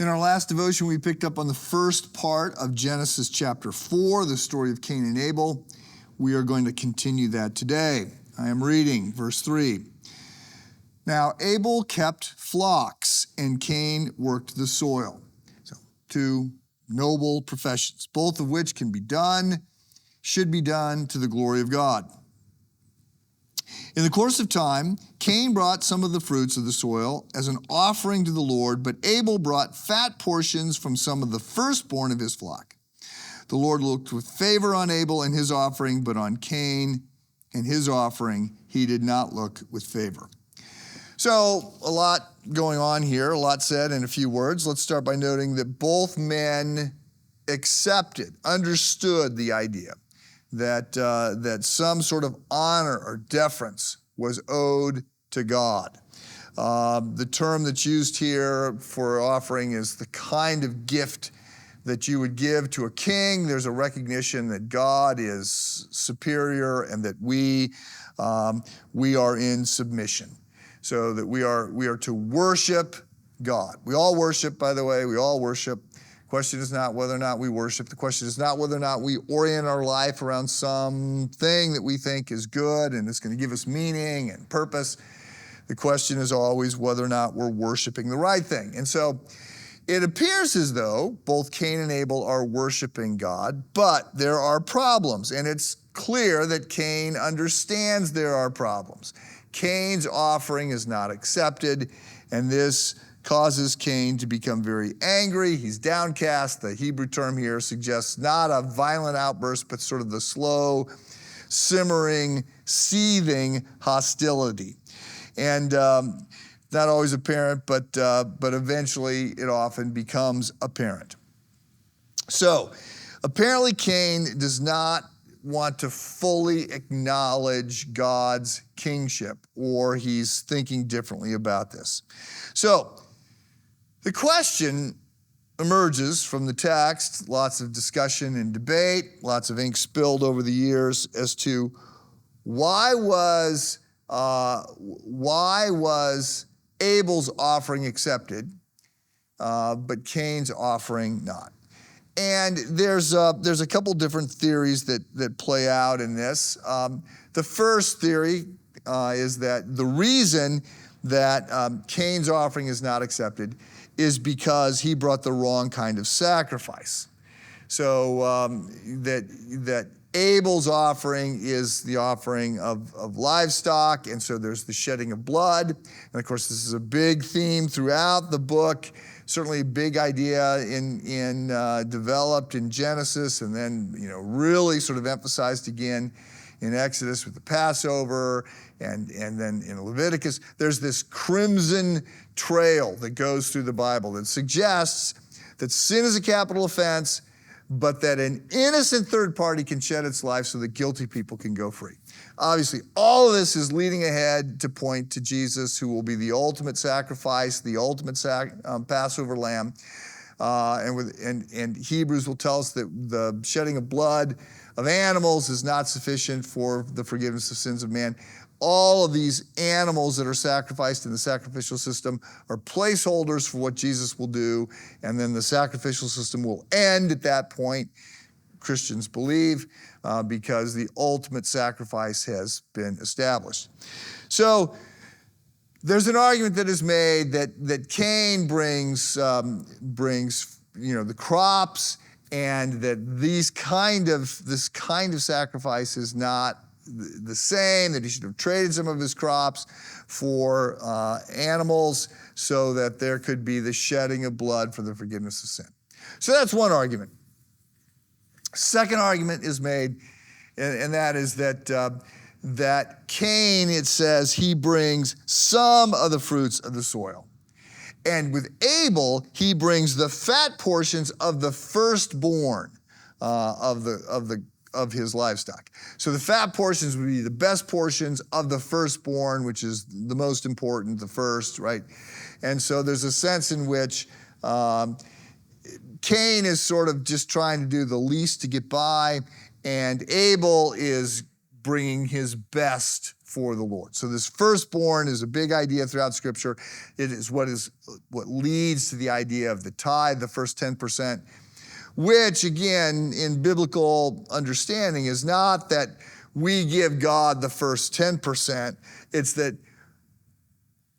In our last devotion, we picked up on the first part of Genesis chapter 4, the story of Cain and Abel. We are going to continue that today. I am reading verse 3. Now Abel kept flocks, and Cain worked the soil. So, two noble professions, both of which should be done to the glory of God. In the course of time, Cain brought some of the fruits of the soil as an offering to the Lord, but Abel brought fat portions from some of the firstborn of his flock. The Lord looked with favor on Abel and his offering, but on Cain and his offering he did not look with favor. So a lot going on here, a lot said in a few words. Let's start by noting that both men understood the idea that some sort of honor or deference was owed to God. The term that's used here for offering is the kind of gift that you would give to a king. There's a recognition that God is superior and that we are in submission. So that we are to worship God. We all worship, by the way, we all worship. The question is not whether or not we worship. The question is not whether or not we orient our life around something that we think is good and is going to give us meaning and purpose. The question is always whether or not we're worshiping the right thing. And so it appears as though both Cain and Abel are worshiping God, but there are problems. And it's clear that Cain understands there are problems. Cain's offering is not accepted, and this causes Cain to become very angry. He's downcast. The Hebrew term here suggests not a violent outburst, but sort of the slow, simmering, seething hostility. And not always apparent, but eventually it often becomes apparent. So apparently Cain does not want to fully acknowledge God's kingship, or he's thinking differently about this. So the question emerges from the text, lots of discussion and debate, lots of ink spilled over the years as to why was Abel's offering accepted, but Cain's offering not. And there's a couple different theories that play out in this. The first theory is that the reason that Cain's offering is not accepted is because he brought the wrong kind of sacrifice. So that Abel's offering is the offering of livestock, and so there's the shedding of blood. And of course, this is a big theme throughout the book. Certainly a big idea in developed in Genesis, and then really sort of emphasized again in Exodus with the Passover, and then in Leviticus. There's this crimson trail that goes through the Bible that suggests that sin is a capital offense, but that an innocent third party can shed its life so that guilty people can go free. Obviously, all of this is leading ahead to point to Jesus, who will be the ultimate sacrifice, the ultimate Passover lamb. And Hebrews will tell us that the shedding of blood of animals is not sufficient for the forgiveness of sins of man. All of these animals that are sacrificed in the sacrificial system are placeholders for what Jesus will do, and then the sacrificial system will end at that point, Christians believe, because the ultimate sacrifice has been established. So there's an argument that is made that Cain brings the crops, and that this kind of sacrifice is not the same, that he should have traded some of his crops for animals so that there could be the shedding of blood for the forgiveness of sin. So that's one argument. Second argument is made, and that is that Cain, it says, he brings some of the fruits of the soil. And with Abel, he brings the fat portions of the firstborn of his livestock. So the fat portions would be the best portions of the firstborn, which is the most important, the first, right? And so there's a sense in which Cain is sort of just trying to do the least to get by, and Abel is bringing his best for the Lord. So this firstborn is a big idea throughout Scripture. It is what leads to the idea of the tithe, the first 10%, which again, in biblical understanding, is not that we give God the first 10%, it's that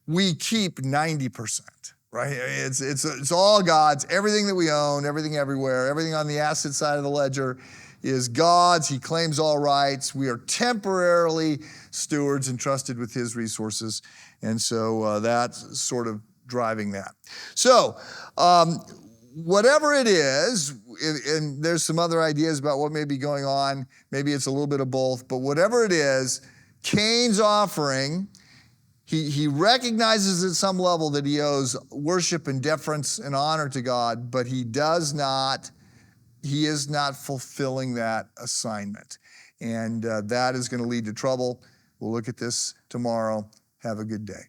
we keep 90%. Right? It's all God's. Everything that we own, everything everywhere, everything on the asset side of the ledger is God's. He claims all rights. We are temporarily stewards entrusted with his resources. And so that's sort of driving that. So whatever it is, and there's some other ideas about what may be going on. Maybe it's a little bit of both. But whatever it is, Cain's offering, he recognizes at some level that he owes worship and deference and honor to God, but he is not fulfilling that assignment. And that is going to lead to trouble. We'll look at this tomorrow. Have a good day.